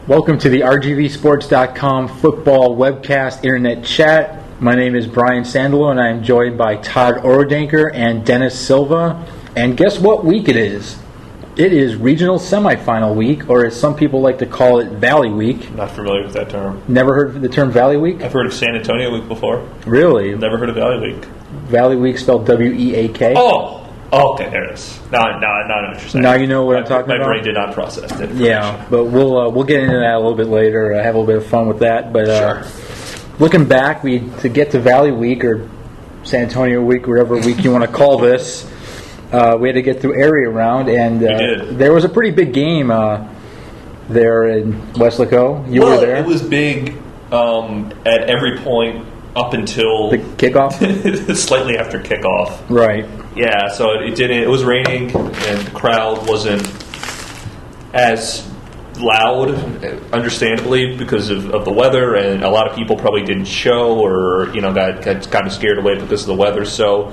Welcome to the RGVSports.com football webcast internet chat. My name is Brian Sandalow, and I am joined by Todd Orodenker and Dennis Silva. And guess what week it is? It is regional semifinal week, or as some people like to call it, Valley Week. I'm not familiar with that term. Never heard of the term Valley Week? I've heard of San Antonio Week before. Really? Never heard of Valley Week. Valley Week spelled W-E-A-K? Oh, okay, there it is. Now I know what you're saying. Now you know what I'm talking about? My brain did not process that information. Yeah, but we'll get into that a little bit later. Have a little bit of fun with that. But Sure. Looking back, to get to Valley Week or San Antonio Week, whatever week you want to call this, we had to get through area round, and we did. There was a pretty big game there in Weslaco. You were there. It was big at every point up until the kickoff, slightly after kickoff. Right. Yeah, so it didn't. It was raining, and the crowd wasn't as loud, understandably, because of the weather, and a lot of people probably didn't show, or got kind of scared away because of the weather. So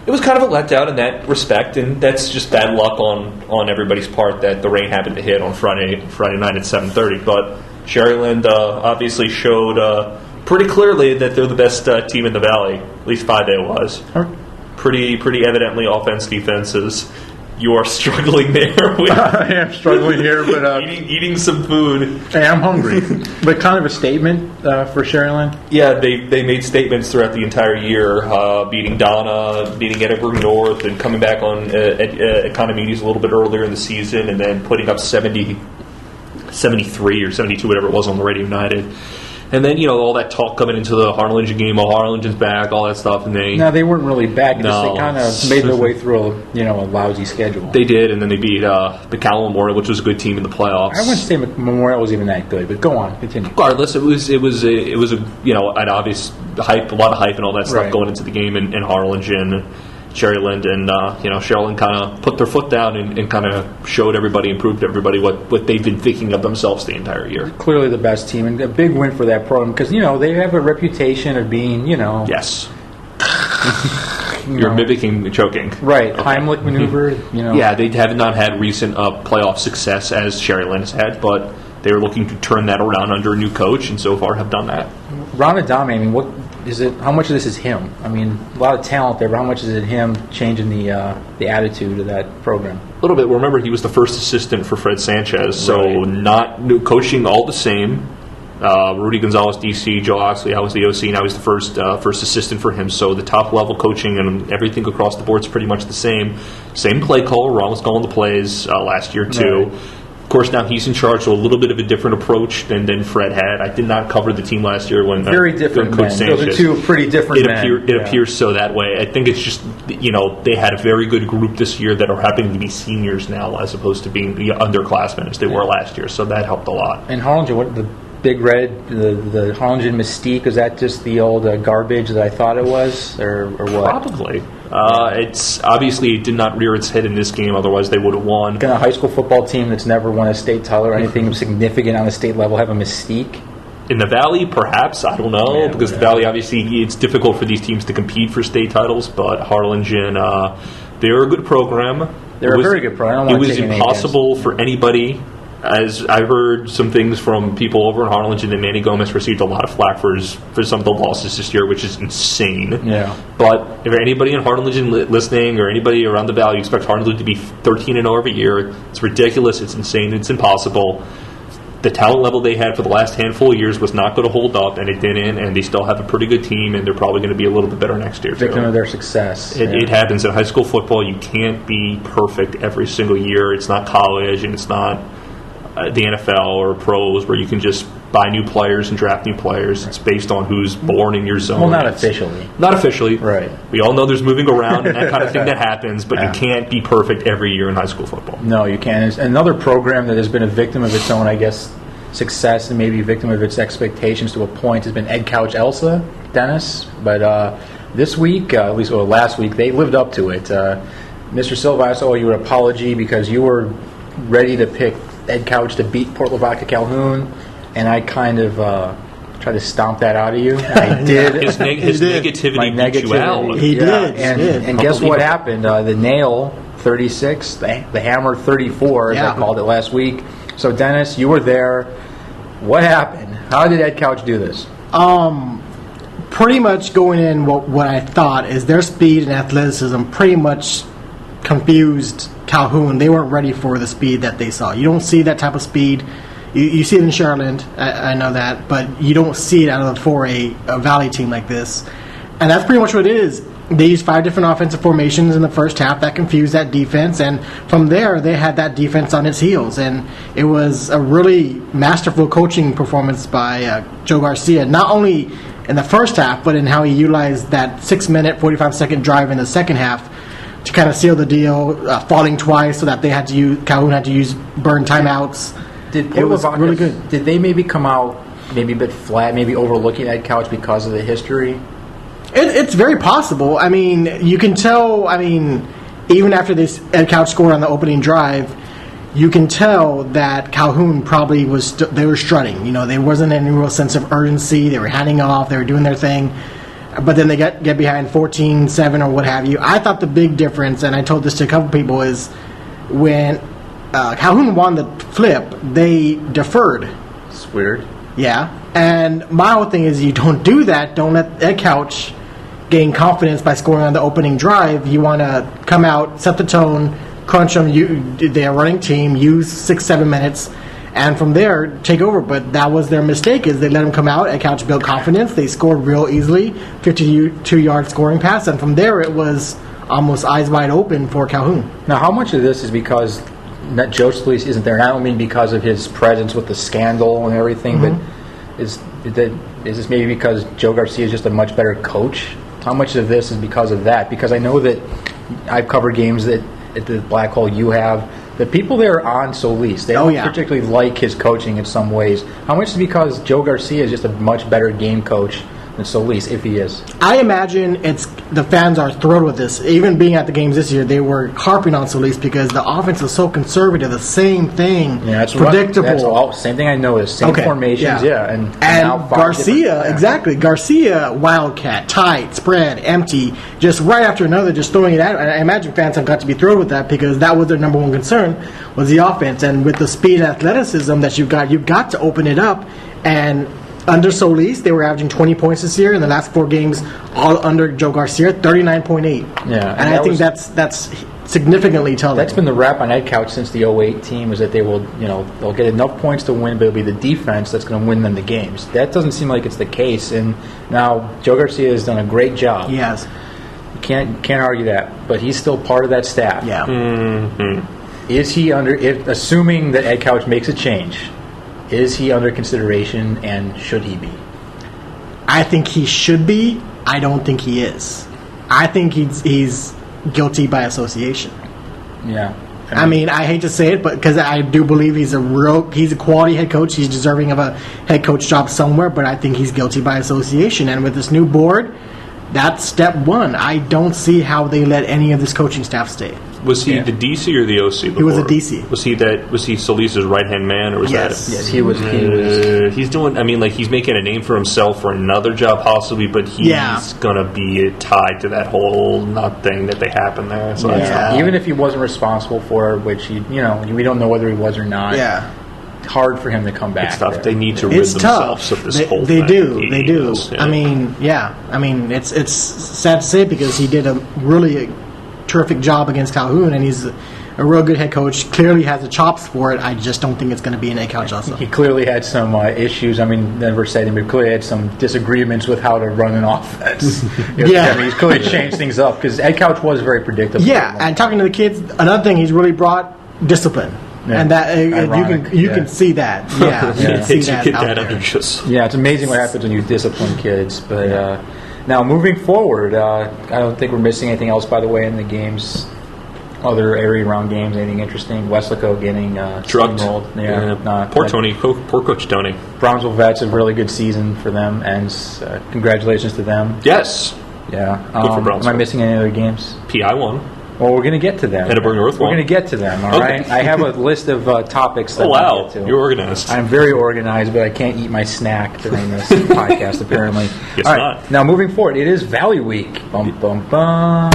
it was kind of a letdown in that respect, and that's just bad luck on everybody's part that the rain happened to hit on Friday night at 7:30. But Sherryland obviously showed pretty clearly that they're the best team in the Valley. At least 5A was. Pretty evidently offense, defenses. You are struggling there. I am struggling here, but eating some food. Hey, I'm hungry. But kind of a statement for Sherryland. Yeah, they made statements throughout the entire year, beating Donna, beating Edinburgh North, and coming back on Economides a little bit earlier in the season, and then putting up 73 or 72, whatever it was, on the Radio United. And then, all that talk coming into the Harlingen game, Harlingen's back, all that stuff, and they weren't really back. No. They kind of made their way through a lousy schedule. They did, and then they beat McCallum Memorial, which was a good team in the playoffs. I wouldn't say Memorial was even that good, but go on, continue. Regardless, it was an obvious hype, a lot of hype and all that stuff going into the game in Harlingen. Sherryland and Sherryland kind of put their foot down and kind of showed everybody and proved to everybody what they've been thinking of themselves the entire year. Clearly the best team, and a big win for that program because they have a reputation of being yes. You're mimicking choking. Right. Okay. Heimlich maneuver, Yeah, they have not had recent playoff success as Sherryland has had, but they're looking to turn that around under a new coach, and so far have done that. Ron Adame, what is it? How much of this is him? I mean, a lot of talent there, but how much is it him changing the attitude of that program? A little bit. Remember, he was the first assistant for Fred Sanchez, so not coaching all the same. Rudy Gonzalez, DC, Joe Oxley, I was the OC, now he's the first assistant for him. So the top level coaching and everything across the board is pretty much the same. Same play caller. Ron was calling the plays last year too. Right. Of course, now he's in charge, so a little bit of a different approach than Fred had. I did not cover the team last year when very different men. Those are two pretty different men. It appears so that way. I think it's just they had a very good group this year that are happening to be seniors now, as opposed to being the underclassmen as they were last year. So that helped a lot. And Harlingen, what the Big Red, the Harlingen mystique, is that just the old garbage that I thought it was, or what? Probably. It's obviously it did not rear its head in this game. Otherwise, they would have won. Can a high school football team that's never won a state title or anything significant on the state level have a mystique? In the Valley, perhaps. I don't know, because the Valley, obviously, it's difficult for these teams to compete for state titles. But Harlingen, they're a good program. They're a very good program. It was impossible for anybody. As I've heard some things from people over in Harlingen, that Manny Gomez received a lot of flack for some of the losses this year, which is insane. Yeah. But if anybody in Harlingen listening, or anybody around the Valley expects Harlingen to be 13-0 every year, it's ridiculous. It's insane. It's impossible. The talent level they had for the last handful of years was not going to hold up, and it didn't. And they still have a pretty good team, and they're probably going to be a little bit better next year. Victim of their success. It happens in high school football. You can't be perfect every single year. It's not college, and it's not the NFL or pros where you can just buy new players and draft new players. It's based on who's born in your zone. Well, not officially. Not officially. Right. We all know there's moving around and that kind of thing that happens, but you can't be perfect every year in high school football. No, you can't. It's another program that has been a victim of its own, I guess, success, and maybe a victim of its expectations to a point has been Edcouch-Elsa, Dennis. But this week, at least last week, they lived up to it. Mr. Silva, I owe you an apology because you were ready to pick Edcouch to beat Port Lavaca Calhoun, and I kind of tried to stomp that out of you. I did. His negativity beat you out. He did. And guess what happened? The nail 36, the hammer 34, as I called it last week. So, Dennis, you were there. What happened? How did Edcouch do this? Pretty much going in, what I thought is their speed and athleticism pretty much confused Calhoun. They weren't ready for the speed that they saw. You don't see that type of speed. You see it in Sherryland, I know that, but you don't see it out of for a Valley team like this. And that's pretty much what it is. They used 5 different offensive formations in the first half that confused that defense, and from there they had that defense on its heels. And it was a really masterful coaching performance by Joe Garcia, not only in the first half, but in how he utilized that 6-minute, 45-second drive in the second half to kind of seal the deal, falling twice so that Calhoun had to use burn timeouts. It was really good. Did they maybe come out maybe a bit flat, maybe overlooking Edcouch because of the history? It's very possible. I mean, you can tell, even after this Edcouch scored on the opening drive, you can tell that Calhoun probably they were strutting. There wasn't any real sense of urgency. They were handing off. They were doing their thing. But then they get behind 14-7 or what have you. I thought the big difference, and I told this to a couple people, is when Calhoun won the flip, they deferred. It's weird. Yeah. And my whole thing is you don't do that. Don't let Edcouch gain confidence by scoring on the opening drive. You want to come out, set the tone, crunch them. They're a running team. Use 6-7 minutes, and from there take over. But that was their mistake. Is they let them come out. Edcouch built confidence. They scored real easily, 52-yard scoring pass, and from there it was almost eyes wide open for Calhoun. Now, how much of this is because Joe Solis isn't there? And I don't mean because of his presence with the scandal and everything, but is this maybe because Joe Garcia is just a much better coach? How much of this is because of that? Because I know that I've covered games that at the Black Hole you have. The people there are on Solis. They don't particularly like his coaching in some ways. How much is because Joe Garcia is just a much better game coach than Solis, if he is? I imagine the fans are thrilled with this. Even being at the games this year, they were harping on Solis because the offense is so conservative. The same thing, predictable. Same thing I noticed. Same formations, and Garcia, exactly. Garcia, wildcat, tight, spread, empty, just right after another, just throwing it out. And I imagine fans have got to be thrilled with that because that was their number one concern, was the offense. And with the speed and athleticism that you've got to open it up. And under Solis, they were averaging 20 points this year in the last 4 games, all under Joe Garcia, 39.8. Yeah, and I think that's significantly telling. That's been the rap on Edcouch since the 08 team, is that they will, they'll get enough points to win, but it'll be the defense that's going to win them the games. That doesn't seem like it's the case, and now Joe Garcia has done a great job. He has. You can't argue that, but he's still part of that staff. Yeah. Mm-hmm. Is he assuming that Edcouch makes a change? Is he under consideration, and should he be? I think he should be. I don't think he is. I think he's guilty by association. Yeah. I mean, I hate to say it, but because I do believe he's a quality head coach. He's deserving of a head coach job somewhere, but I think he's guilty by association. And with this new board, that's step one. I don't see how they let any of this coaching staff stay. Was he the DC or the OC before? He was a DC. Was he Solis' right-hand man, or was that? Yes, he was. He's doing. I mean, he's making a name for himself for another job, possibly, but he's gonna be tied to that whole nut thing that they happened there. So even if he wasn't responsible for it, which we don't know whether he was or not. Yeah. Hard for him to come back. It's tough. They need to rid themselves of this whole thing. They do. Yeah. I mean, it's sad to say because he did a really terrific job against Calhoun, and he's a real good head coach. Clearly has the chops for it. I just don't think it's going to be an Edcouch-Elsa. He clearly had some issues. I mean, never said him, but clearly had some disagreements with how to run an offense. He's clearly changed things up because Edcouch was very predictable. Yeah, and talking to the kids, another thing he's really brought discipline. Yeah. And that you can see that. Yeah, you can see that out there. Yeah, it's amazing what happens when you discipline kids. But now moving forward, I don't think we're missing anything else. By the way, in the games, other area round games, anything interesting? Westlaco getting drugged. Poor Coach Tony. Brownsville Vets a really good season for them, and congratulations to them. Yes. Yeah. Good for Brownsville. Am I missing any other games? PI won. Well, we're going to get to them. Edinburgh North. We're going to get to them, all right? I have a list of topics that I get to. You're organized. I'm very organized, but I can't eat my snack during this podcast, apparently. Guess not. Now, moving forward, it is Valley Week. Bum, bum, bum.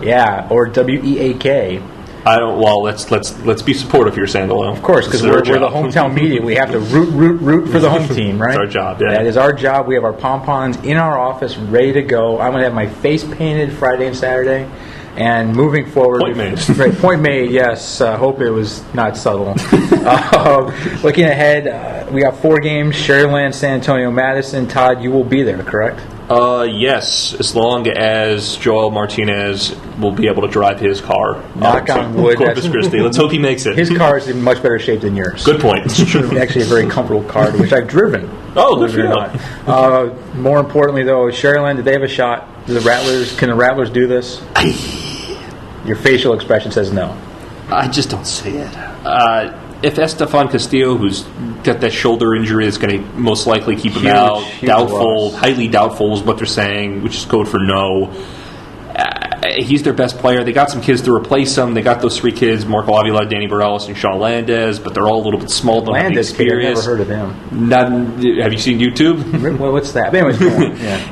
Yeah, or WEAK. I don't. Well, let's be supportive here, Sandalow. Of course, because we're the hometown media. We have to root for the home team, right? It's our job. Yeah, that is our job. We have our pom-poms in our office, ready to go. I'm going to have my face painted Friday and Saturday. And moving forward, point made. Right, point made. Yes, hope it was not subtle. Looking ahead, we got 4 games: Sherryland, San Antonio, Madison. Todd, you will be there, correct? Yes, as long as Joel Martinez will be able to drive his car. Knock on wood. Corpus Christi. Let's hope he makes it. His car is in much better shape than yours. Good point. It's true. Actually, a very comfortable car, which I've driven. Oh, good for you. More importantly, though, Sherryland, did they have a shot? Can the Rattlers do this? Your facial expression says no. I just don't see it. If Estefan Castillo, who's got that shoulder injury, is going to most likely keep him out, doubtful, highly doubtful is what they're saying, which is code for no. He's their best player. They got some kids to replace him. They got those 3 kids, Marco Avila, Danny Bareilles, and Sean Landez, but they're all a little bit small. Don't have the experience. I've never heard of him. Have you seen YouTube? Well, what's that? Anyways,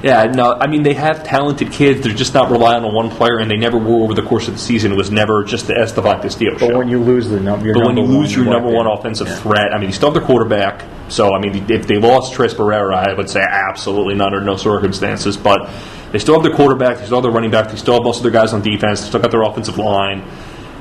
yeah, no, I mean, they have talented kids. They're just not relying on one player, and they never were over the course of the season. It was never just the Esteban Castillo show. But when you lose your number one offensive threat, I mean, you still have their quarterback. So, I mean, if they lost Tres Barrera, I would say absolutely not under no circumstances. But they still have their quarterback, they still have their running back, they still have most of their guys on defense, they still got their offensive line.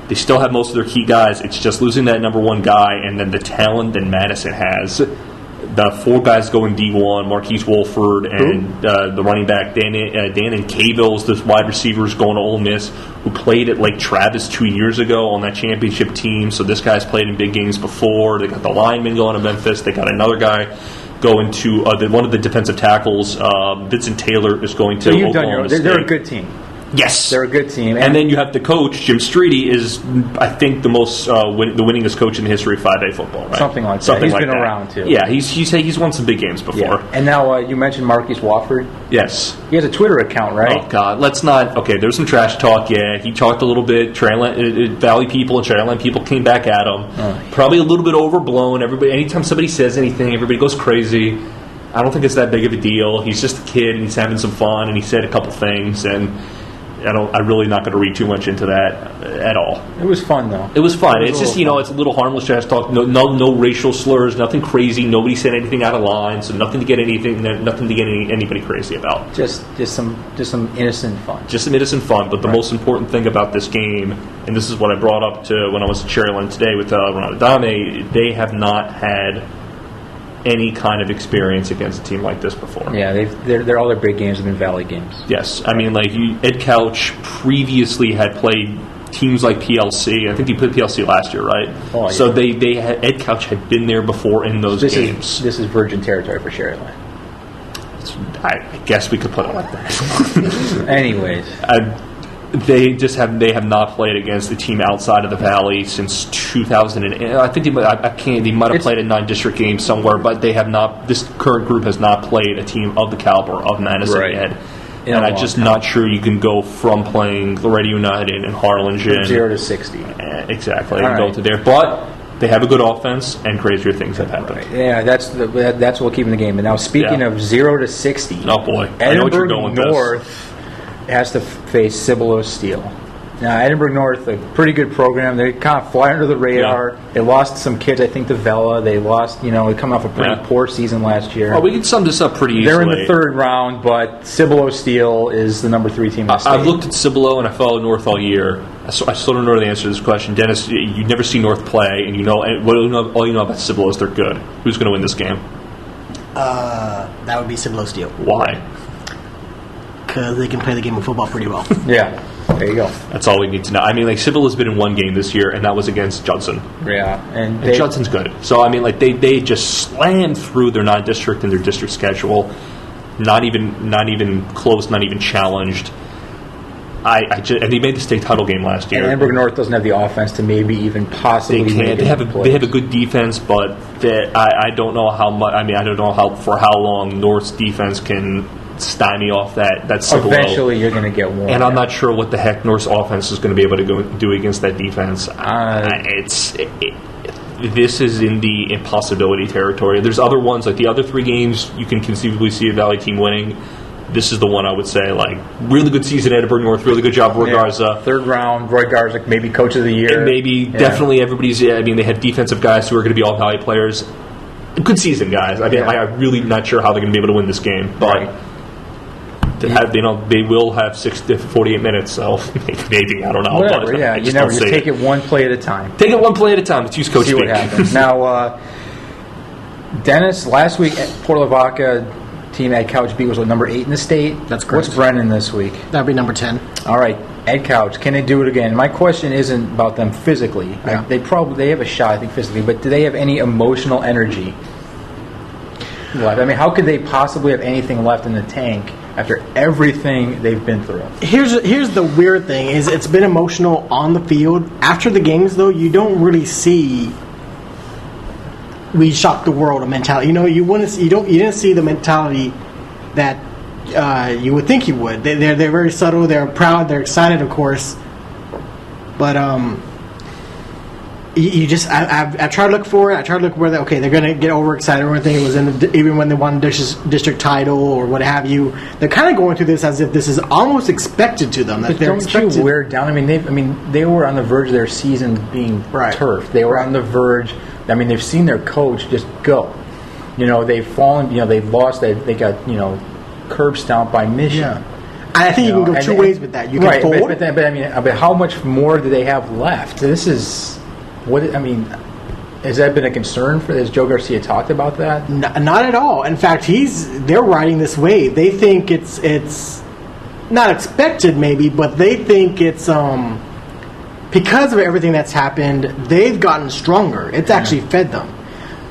They still have most of their key guys. It's just losing that number 1 guy and then the talent that Madison has. The 4 guys going D1, Marquise Wolford and the running back, Dan and Cavill's, this wide receivers going to Ole Miss, who played at Lake Travis 2 years ago on that championship team. So this guy's played in big games before. They got the lineman going to Memphis. They got another guy going to one of the defensive tackles. Vincent Taylor is going to Oklahoma State. They're a good team. Yes, they're a good team, and then you have the coach Jim Streety is, I think, the most the winningest coach in the history of 5A football. Right? Something like that. He's been around too. Yeah, he's won some big games before. Yeah. And now you mentioned Marquise Wolford. Yes, he has a Twitter account, right? Oh God, let's not. Okay, there's some trash talk. Yeah, he talked a little bit. Valley people and Sherryland people came back at him. Probably a little bit overblown. Everybody, anytime somebody says anything, everybody goes crazy. I don't think it's that big of a deal. He's just a kid and he's having some fun, and he said a couple things and. I'm really not going to read too much into that at all. It was fun, though. It was fun. It's just, it's a little harmless trash talk. No racial slurs, nothing crazy. Nobody said anything out of line, so nothing to get anybody crazy about. Just some innocent fun. Just some innocent fun. But the most important thing about this game, and this is what I brought up to when I was at Sherryland today with Ron Adame, they have not had any kind of experience against a team like this before. Yeah, they're all their big games have been Valley games. Yes, I mean, Ed Couch previously had played teams like PLC. I think he played PLC last year, right? Oh, yeah. So they had, Ed Couch had been there before in those games. This is virgin territory for Sherryland. I guess we could put it like that. Anyways. They have not played against a team outside of the Valley since 2008. I think they might have played a 9-district game somewhere, but they have not. This current group has not played a team of the caliber of Madison yet. And I'm just not sure you can go from playing Loreto United and Harlingen 0 to 60. Exactly, and go to there, but. They have a good offense, and crazier things have happened. Right. Yeah, that's what keeping the game. And now, speaking of 0 to 60, oh boy, I know what you're going with North has to face Cibolo Steel. Now, Edinburgh North, a pretty good program. They kind of fly under the radar. Yeah. They lost some kids, I think, to Vela. They lost, they come off a pretty poor season last year. Oh, we can sum this up pretty easily. They're in the 3rd round, but Cibolo Steel is the number 3 team in the state. I've looked at Cibolo and I followed North all year. I still don't know the answer to this question. Dennis, you never see North play, and all you know about Cibolo is they're good. Who's going to win this game? That would be Cibolo Steel. Why? Because they can play the game of football pretty well. Yeah. There you go. That's all we need to know. I mean, Cibolo's been in one game this year, and that was against Judson. Yeah, and Judson's good. So I mean, they just slammed through their non-district and their district schedule. Not even close, not even challenged. And they made the state title game last year. And Edinburgh North doesn't have the offense to maybe even possibly. They have a good defense, but I don't know how much. I mean, I don't know for how long North's defense can stymie off that Cibolo. Eventually, you're going to get one. And I'm not sure what the heck North's offense is going to be able to do against that defense. This is in the impossibility territory. There's other ones, like the other 3 games, you can conceivably see a Valley team winning. this is the one I would say, like, really good season, Edinburgh North, really good job, Roy Garza. Third round, Roy Garza, maybe coach of the year. And maybe, definitely everybody's, I mean, they have defensive guys who are going to be all value players. Good season, guys. I mean, I'm really not sure how they're going to be able to win this game, but they will have 48 minutes, so maybe, I don't know. Whatever, but you never, just take it one play at a time. Take it one play at a time. Let's use coach See what happens. Now, Dennis, last week, Port Lavaca team Edcouch beat was number 8 in the state. That's correct. What's Brennan this week? That'd be number 10. All right, Edcouch, can they do it again? My question isn't about them physically. Yeah. They have a shot, I think, physically, but do they have any emotional energy left? I mean, how could they possibly have anything left in the tank after everything they've been through? Here's the weird thing: is it's been emotional on the field. After the games, though, you don't really see we shocked the world a mentality. You didn't see the mentality that you would think you would. They're very subtle. They're proud. They're excited, of course. But I tried to look for it. I tried to look where they're going to get overexcited or anything. It was even when they won district title or what have you. They're kind of going through this as if this is almost expected to them. That but don't you wear down? I mean, they were on the verge of their season being turfed. They were on the verge. I mean, they've seen their coach just go. They've fallen. They've lost. They got curb stomped by Michigan. Yeah. I think you can go two ways with that. You can fold. But how much more do they have left? This is has that been a concern for? Has Joe Garcia talked about that? Not at all. In fact, they're riding this wave. They think it's not expected, maybe, but they think it's because of everything that's happened, they've gotten stronger. It's actually fed them.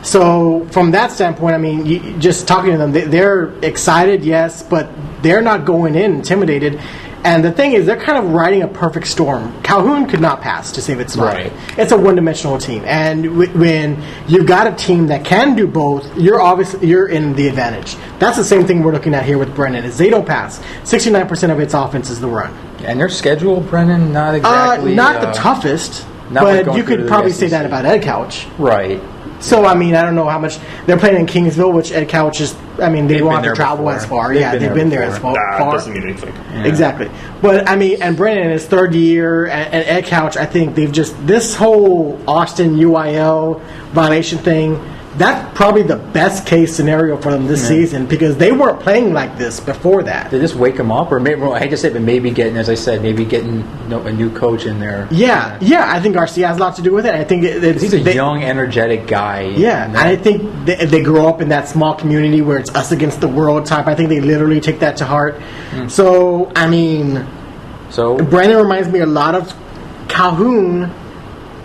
So from that standpoint, I mean, just talking to them, they're excited, yes, but they're not going in intimidated. And the thing is, they're kind of riding a perfect storm. Calhoun could not pass to save its life. Right. It's a one-dimensional team, and when you've got a team that can do both, you're in the advantage. That's the same thing we're looking at here with Brennan. Is they don't pass. 69% of its offense is the run. And their schedule, Brennan, not exactly not the toughest, but you could probably say that about Edcouch. Right. So, I mean, I don't know how much they're playing in Kingsville, which Edcouch is. I mean, they won't have to travel as far. They've been there as far. That doesn't mean anything. Yeah. Exactly. But, I mean, and Brennan in his third year, and Edcouch, I think they've this whole Austin UIL violation thing, that's probably the best case scenario for them this season because they weren't playing like this before that. Did this wake them up? Or maybe, I hate to say it, but maybe getting, as I said, a new coach in there. Yeah, I think Garcia has a lot to do with it. I think he's a young, energetic guy. Yeah, and I think they grow up in that small community where it's us against the world type. I think they literally take that to heart. So, I mean, Brandon reminds me a lot of Calhoun.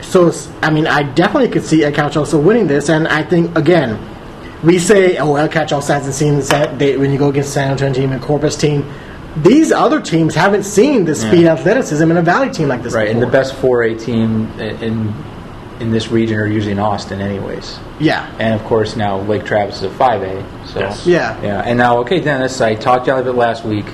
So, I mean, I definitely could see Edcouch-Elsa winning this, and I think, again, we say, Edcouch-Elsa hasn't seen when you go against San Antonio team and Corpus team, these other teams haven't seen the speed athleticism in a Valley team like this before. And the best 4A team in this region are usually in Austin anyways. Yeah. And, of course, now Lake Travis is a 5A. So, yes. Yeah. And now, Dennis, I talked to you a little bit last week.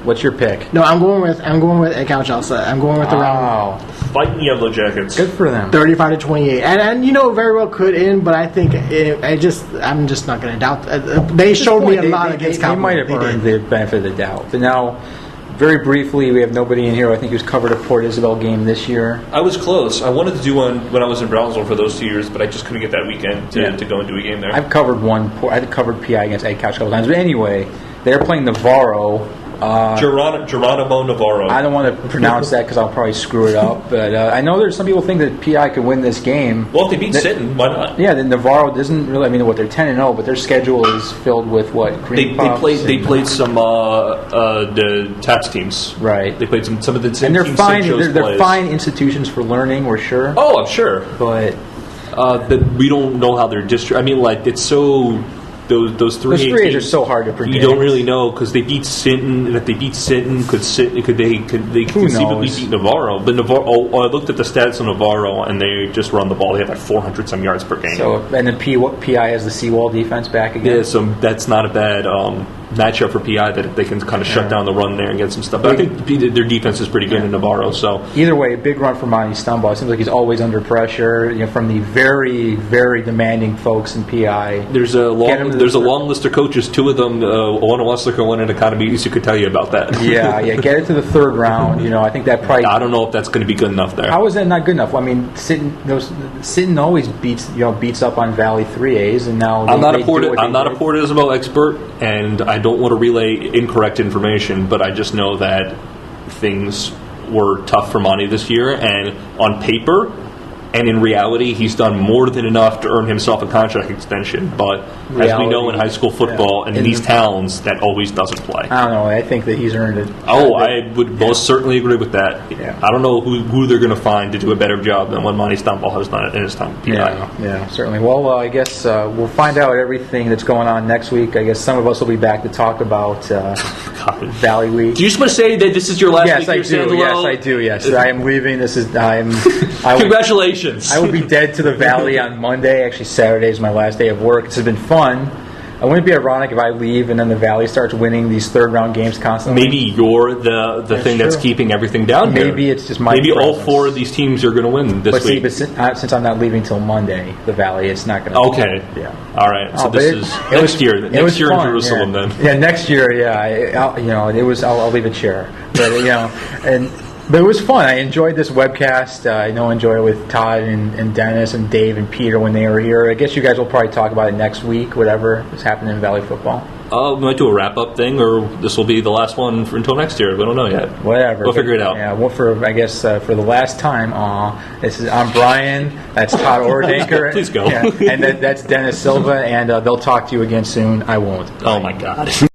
What's your pick? No, I'm going with Edcouch-Elsa. I'm going with the round. Fighting Yellow Jackets. Good for them. 35-28, and very well could end, but I think I'm just not going to doubt. They showed me a lot against Calhoun. They might have earned the benefit of the doubt. But now, very briefly, we have nobody in here. I think who's covered a Port Isabel game this year. I was close. I wanted to do one when I was in Brownsville for those 2 years, but I just couldn't get that weekend to go and do a game there. I've covered I covered PI against Edcouch a couple times, but anyway, they're playing Navarro. Geronimo Navarro. I don't want to pronounce that because I'll probably screw it up. But I know there's some people think that PI could win this game. Well, if they beat Sitten, why not? Yeah, then Navarro doesn't really. I mean, they're 10-0, but their schedule is filled with what? They played some the TAPS teams. Right. They played some of the and they're teams fine. They're fine institutions for learning. We're sure. Oh, I'm sure. But we don't know how their district. I mean, like it's so. Those three teams are so hard to predict. You don't really know because they beat Sinton, and if they beat Sinton, could they conceivably beat Navarro? But Navarro, I looked at the stats of Navarro, and they just run the ball. They have like 400 some yards per game. So and then PI has the seawall defense back again. Yeah, so that's not a bad. matchup for PI that they can kind of shut down the run there and get some stuff. But I think their defense is pretty good in Navarro. So either way, a big run for Monty Stumbaugh. It seems like he's always under pressure, from the very, very demanding folks in PI. There's a long list of coaches. Two of them, one in Weslaco, one in Economy East, who could tell you about that. Yeah, get it to the third round. I think that probably. I don't know if that's going to be good enough there. How is that not good enough? I mean, Sinton always beats up on Valley 3As, and now I'm not a Portismo expert, and I don't want to relay incorrect information, but I just know that things were tough for Monty this year, and on paper and in reality, he's done more than enough to earn himself a contract extension. But as we know in high school football, in these towns, that always doesn't play. I don't know. I think that he's earned it. I would most certainly agree with that. Yeah. I don't know who they're going to find to do a better job than what Monty Stumbaugh has done in his time at PI. Yeah, certainly. Well, I guess we'll find out everything that's going on next week. I guess some of us will be back to talk about Valley Week. Do you just want to say that this is your last week? Yes, I do. Yes, I do. Yes, I am leaving. Congratulations. I will be dead to the Valley on Monday. Actually, Saturday is my last day of work. This has been fun. Wouldn't it be ironic if I leave and then the Valley starts winning these third-round games constantly? Maybe you're the thing that's keeping everything down here. Maybe it's just my Maybe presence. all four of these teams are going to win this week. But since I'm not leaving till Monday, the Valley, it's not going to. Okay. Yeah. All right. So this is next year. Next year in Jerusalem, then. Yeah, next year. Yeah. I'll leave a chair. But But it was fun. I enjoyed this webcast. I enjoyed it with Todd and Dennis and Dave and Peter when they were here. I guess you guys will probably talk about it next week, whatever is happening in Valley football. We might do a wrap-up thing, or this will be the last one until next year. We don't know yet. Whatever. We'll figure it out. Yeah, for the last time, I'm Brian. That's Todd Ordanker. Please go. Yeah, and that's Dennis Silva, and they'll talk to you again soon. I won't. Oh, my God.